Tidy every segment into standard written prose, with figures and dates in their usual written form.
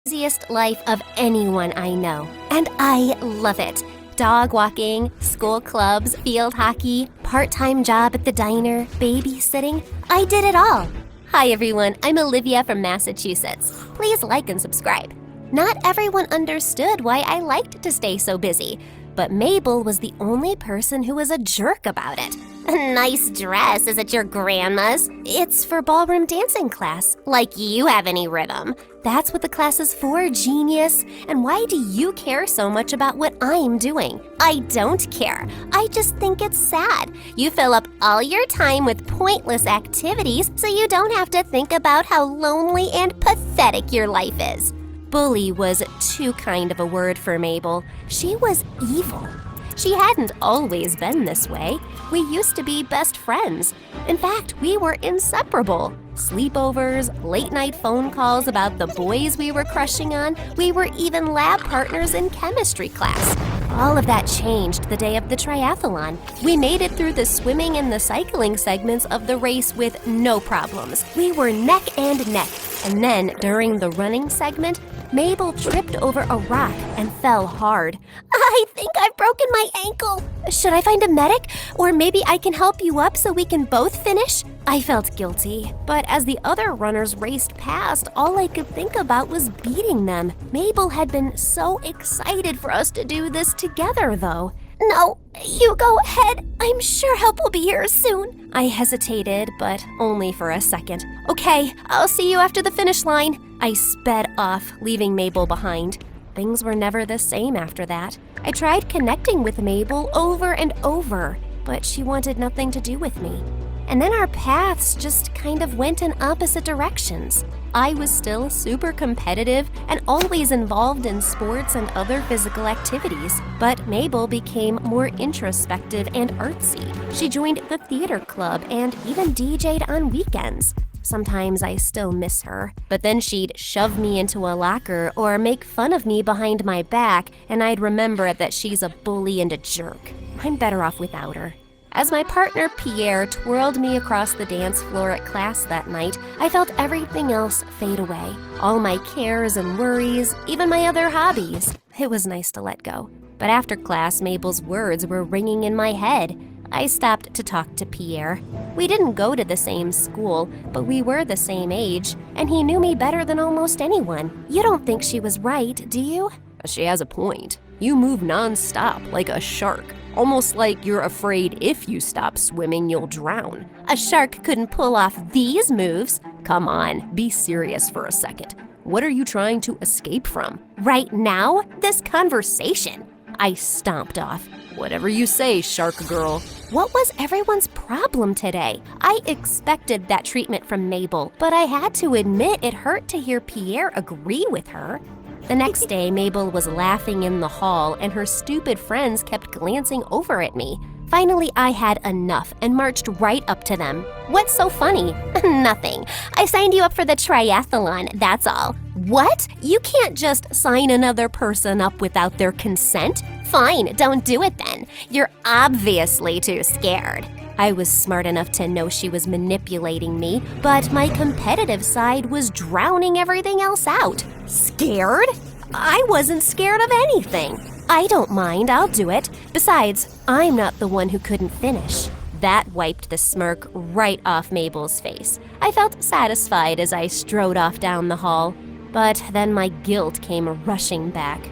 Easiest life of anyone I know, and I love it. Dog walking, school clubs, field hockey, part-time job at the diner, babysitting. I did it all. Hi everyone, I'm Olivia from Massachusetts. Please like and subscribe. Not everyone understood why I liked to stay so busy, but Mabel was the only person who was a jerk about it. Nice dress, is it your grandma's? It's for ballroom dancing class, like you have any rhythm. That's what the class is for, genius. And why do you care so much about what I'm doing? I don't care. I just think it's sad. You fill up all your time with pointless activities so you don't have to think about how lonely and pathetic your life is. Bully was too kind of a word for Mabel. She was evil. She hadn't always been this way. We used to be best friends. In fact, we were inseparable. Sleepovers, late-night phone calls about the boys we were crushing on. We were even lab partners in chemistry class. All of that changed the day of the triathlon. We made it through the swimming and the cycling segments of the race with no problems. We were neck and neck. And then, during the running segment, Mabel tripped over a rock and fell hard. I think I've broken my ankle. Should I find a medic? Or maybe I can help you up so we can both finish? I felt guilty, but as the other runners raced past, all I could think about was beating them. Mabel had been so excited for us to do this together, though. No, you go ahead. I'm sure help will be here soon. I hesitated, but only for a second. Okay, I'll see you after the finish line. I sped off, leaving Mabel behind. Things were never the same after that. I tried connecting with Mabel over and over, but she wanted nothing to do with me. And then our paths just kind of went in opposite directions. I was still super competitive and always involved in sports and other physical activities, but Mabel became more introspective and artsy. She joined the theater club and even DJ'd on weekends. Sometimes I still miss her, but then she'd shove me into a locker or make fun of me behind my back, and I'd remember that she's a bully and a jerk. I'm better off without her. As my partner Pierre twirled me across the dance floor at class that night, I felt everything else fade away. All my cares and worries, even my other hobbies. It was nice to let go. But after class, Mabel's words were ringing in my head. I stopped to talk to Pierre. We didn't go to the same school, but we were the same age, and he knew me better than almost anyone. You don't think she was right, do you? She has a point. You move non-stop like a shark. Almost like you're afraid if you stop swimming, you'll drown. A shark couldn't pull off these moves. Come on, be serious for a second. What are you trying to escape from? Right now? This conversation. I stomped off. Whatever you say, shark girl. What was everyone's problem today? I expected that treatment from Mabel, but I had to admit it hurt to hear Pierre agree with her. The next day, Mabel was laughing in the hall, and her stupid friends kept glancing over at me. Finally, I had enough and marched right up to them. What's so funny? Nothing. I signed you up for the triathlon, that's all. What? You can't just sign another person up without their consent? Fine, don't do it then. You're obviously too scared. I was smart enough to know she was manipulating me, but my competitive side was drowning everything else out. Scared? I wasn't scared of anything. I don't mind, I'll do it. Besides, I'm not the one who couldn't finish. That wiped the smirk right off Mabel's face. I felt satisfied as I strode off down the hall, but then my guilt came rushing back.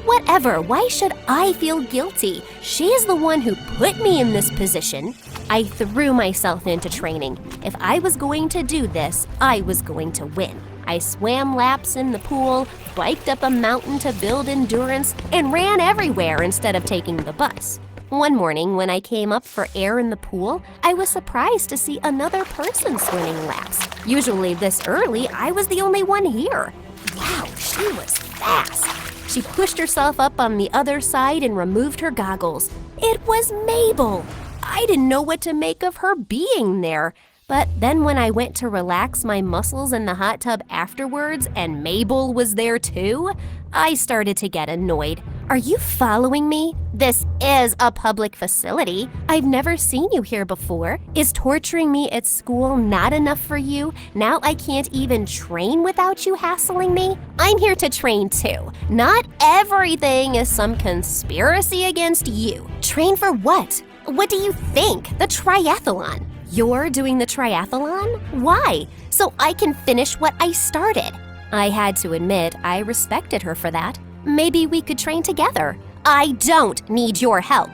Whatever, why should I feel guilty? She's the one who put me in this position. I threw myself into training. If I was going to do this, I was going to win. I swam laps in the pool, biked up a mountain to build endurance, and ran everywhere instead of taking the bus. One morning, when I came up for air in the pool, I was surprised to see another person swimming laps. Usually this early, I was the only one here. Wow, she was fast. She pushed herself up on the other side and removed her goggles. It was Mabel. I didn't know what to make of her being there. But then when I went to relax my muscles in the hot tub afterwards and Mabel was there too, I started to get annoyed. Are you following me? This is a public facility. I've never seen you here before. Is torturing me at school not enough for you? Now I can't even train without you hassling me? I'm here to train too. Not everything is some conspiracy against you. Train for what? What do you think? The triathlon. You're doing the triathlon? Why? So I can finish what I started. I had to admit I respected her for that. Maybe we could train together. I don't need your help.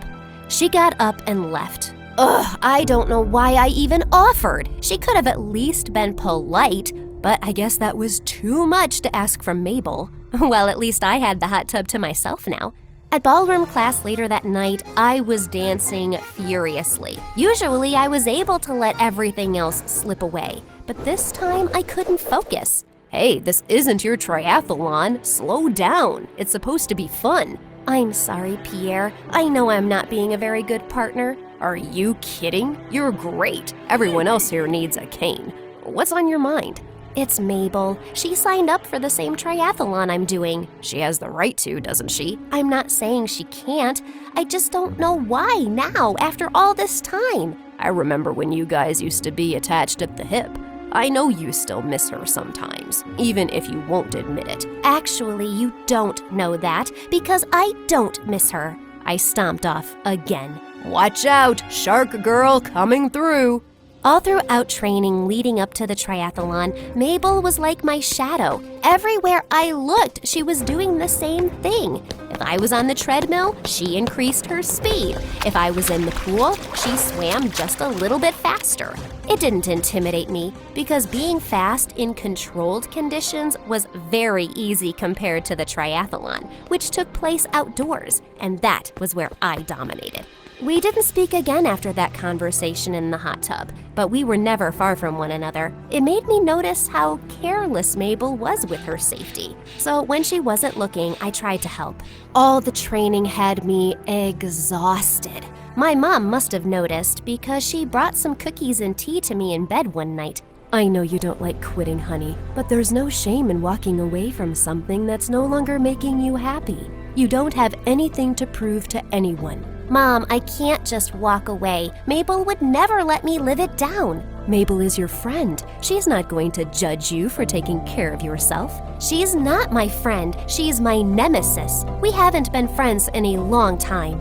She got up and left. Ugh, I don't know why I even offered. She could have at least been polite, but I guess that was too much to ask from Mabel. Well, at least I had the hot tub to myself now. At ballroom class later that night, I was dancing furiously. Usually, I was able to let everything else slip away, but this time I couldn't focus. Hey, this isn't your triathlon. Slow down. It's supposed to be fun. I'm sorry, Pierre. I know I'm not being a very good partner. Are you kidding? You're great. Everyone else here needs a cane. What's on your mind? It's Mabel. She signed up for the same triathlon I'm doing. She has the right to, doesn't she? I'm not saying she can't. I just don't know why now, after all this time. I remember when you guys used to be attached at the hip. I know you still miss her sometimes, even if you won't admit it. Actually, you don't know that, because I don't miss her. I stomped off again. Watch out, shark girl coming through. All throughout training leading up to the triathlon, Mabel was like my shadow. Everywhere I looked, she was doing the same thing. If I was on the treadmill, she increased her speed. If I was in the pool, she swam just a little bit faster. It didn't intimidate me because being fast in controlled conditions was very easy compared to the triathlon, which took place outdoors, and that was where I dominated. We didn't speak again after that conversation in the hot tub, but we were never far from one another. It made me notice how careless Mabel was with her safety. So when she wasn't looking, I tried to help. All the training had me exhausted. My mom must have noticed because she brought some cookies and tea to me in bed one night. I know you don't like quitting, honey, but there's no shame in walking away from something that's no longer making you happy. You don't have anything to prove to anyone. Mom, I can't just walk away. Mabel would never let me live it down. Mabel is your friend. She's not going to judge you for taking care of yourself. She's not my friend. She's my nemesis. We haven't been friends in a long time.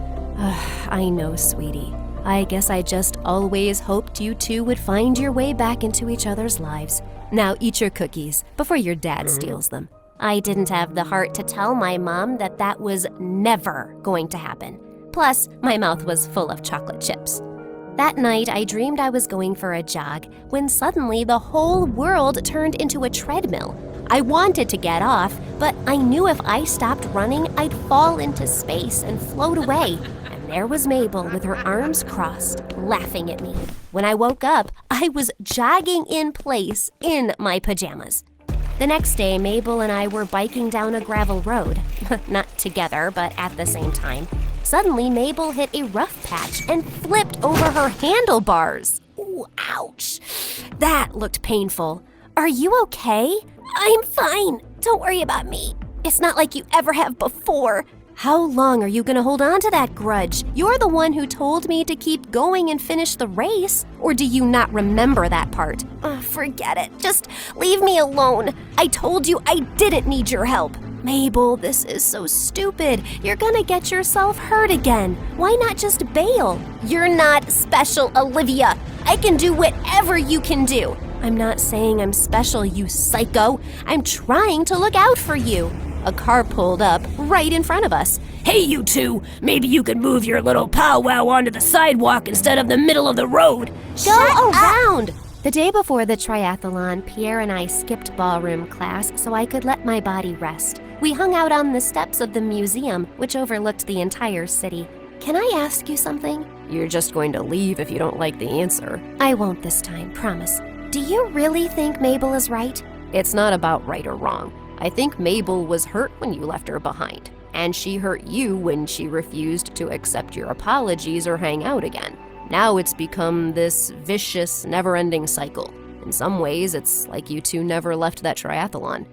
I know, sweetie. I guess I just always hoped you two would find your way back into each other's lives. Now eat your cookies before your dad steals them. I didn't have the heart to tell my mom that that was never going to happen. Plus, my mouth was full of chocolate chips. That night, I dreamed I was going for a jog when suddenly the whole world turned into a treadmill. I wanted to get off, but I knew if I stopped running, I'd fall into space and float away. And there was Mabel with her arms crossed, laughing at me. When I woke up, I was jogging in place in my pajamas. The next day, Mabel and I were biking down a gravel road. Not together, but at the same time. Suddenly, Mabel hit a rough patch and flipped over her handlebars. Ooh, ouch. That looked painful. Are you okay? I'm fine. Don't worry about me. It's not like you ever have before. How long are you going to hold on to that grudge? You're the one who told me to keep going and finish the race. Or do you not remember that part? Forget it. Just leave me alone. I told you I didn't need your help. Mabel, this is so stupid. You're gonna get yourself hurt again. Why not just bail? You're not special, Olivia. I can do whatever you can do. I'm not saying I'm special, you psycho. I'm trying to look out for you. A car pulled up right in front of us. Hey, you two, maybe you could move your little powwow onto the sidewalk instead of the middle of the road. Go around! The day before the triathlon, Pierre and I skipped ballroom class so I could let my body rest. We hung out on the steps of the museum, which overlooked the entire city. Can I ask you something? You're just going to leave if you don't like the answer. I won't this time, promise. Do you really think Mabel is right? It's not about right or wrong. I think Mabel was hurt when you left her behind, and she hurt you when she refused to accept your apologies or hang out again. Now it's become this vicious, never-ending cycle. In some ways, it's like you two never left that triathlon.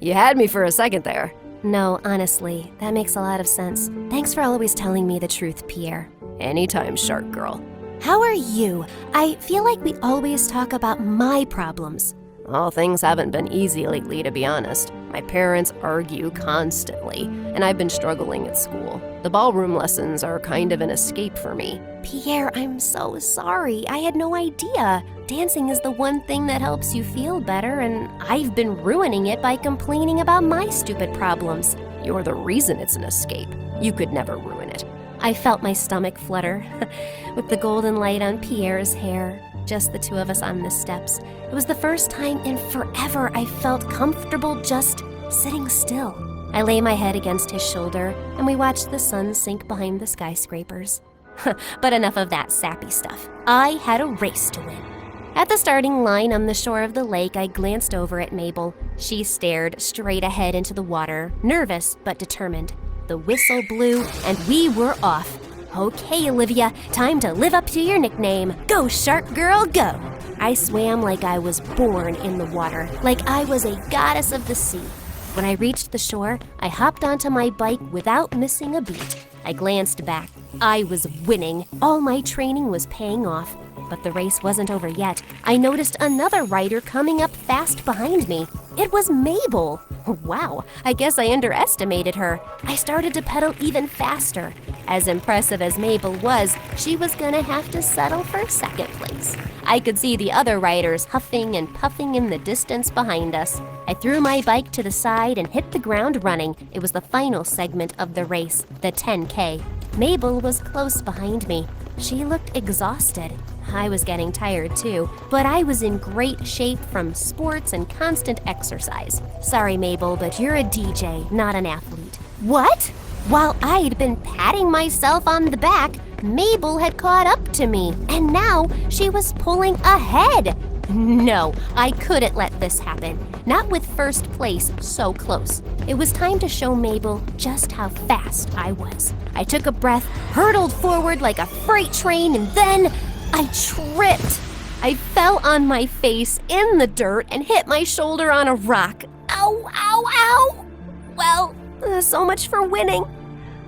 You had me for a second there. No, honestly, that makes a lot of sense. Thanks for always telling me the truth, Pierre. Anytime, Shark Girl. How are you? I feel like we always talk about my problems. Well, things haven't been easy lately, to be honest. My parents argue constantly, and I've been struggling at school. The ballroom lessons are kind of an escape for me. Pierre, I'm so sorry. I had no idea. Dancing is the one thing that helps you feel better, and I've been ruining it by complaining about my stupid problems. You're the reason it's an escape. You could never ruin it. I felt my stomach flutter with the golden light on Pierre's hair. Just the two of us on the steps. It was the first time in forever I felt comfortable just sitting still. I lay my head against his shoulder, and we watched the sun sink behind the skyscrapers. But enough of that sappy stuff. I had a race to win. At the starting line on the shore of the lake, I glanced over at Mabel. She stared straight ahead into the water, nervous but determined. The whistle blew, and we were off. Okay, Olivia, time to live up to your nickname. Go, Shark Girl, go! I swam like I was born in the water, like I was a goddess of the sea. When I reached the shore, I hopped onto my bike without missing a beat. I glanced back. I was winning. All my training was paying off. But the race wasn't over yet. I noticed another rider coming up fast behind me. It was Mabel. Wow, I guess I underestimated her. I started to pedal even faster. As impressive as Mabel was, she was gonna have to settle for second place. I could see the other riders huffing and puffing in the distance behind us. I threw my bike to the side and hit the ground running. It was the final segment of the race, the 10K. Mabel was close behind me. She looked exhausted. I was getting tired too, but I was in great shape from sports and constant exercise. Sorry, Mabel, but you're a DJ, not an athlete. What? While I'd been patting myself on the back, Mabel had caught up to me, and now she was pulling ahead. No, I couldn't let this happen. Not with first place so close. It was time to show Mabel just how fast I was. I took a breath, hurtled forward like a freight train, and then I tripped. I fell on my face in the dirt and hit my shoulder on a rock. Ow, ow, ow! Well, so much for winning.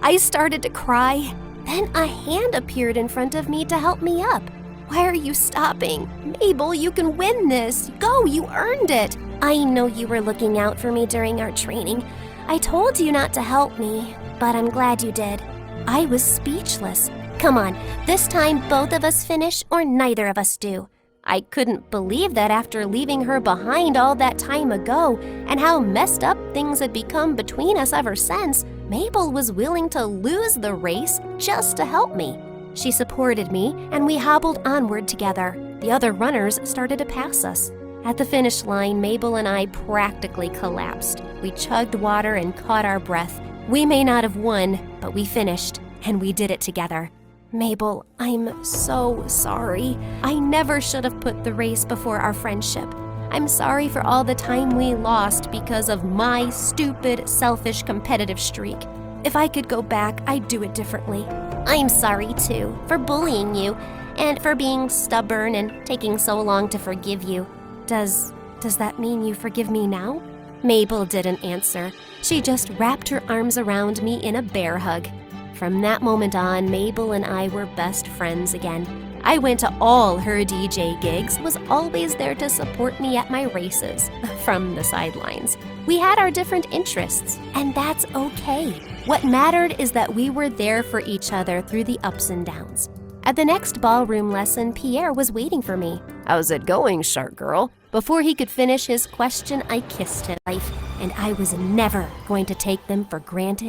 I started to cry. Then a hand appeared in front of me to help me up. Why are you stopping? Mabel, you can win this. Go, you earned it. I know you were looking out for me during our training. I told you not to help me, but I'm glad you did. I was speechless. Come on, this time both of us finish or neither of us do. I couldn't believe that after leaving her behind all that time ago and how messed up things had become between us ever since, Mabel was willing to lose the race just to help me. She supported me and we hobbled onward together. The other runners started to pass us. At the finish line, Mabel and I practically collapsed. We chugged water and caught our breath. We may not have won, but we finished, and we did it together. Mabel, I'm so sorry. I never should have put the race before our friendship. I'm sorry for all the time we lost because of my stupid, selfish, competitive streak. If I could go back, I'd do it differently. I'm sorry, too, for bullying you and for being stubborn and taking so long to forgive you. Does that mean you forgive me now? Mabel didn't answer. She just wrapped her arms around me in a bear hug. From that moment on, Mabel and I were best friends again. I went to all her DJ gigs, was always there to support me at my races, from the sidelines. We had our different interests, and that's okay. What mattered is that we were there for each other through the ups and downs. At the next ballroom lesson, Pierre was waiting for me. How's it going, Shark Girl? Before he could finish his question, I kissed his life, and I was never going to take them for granted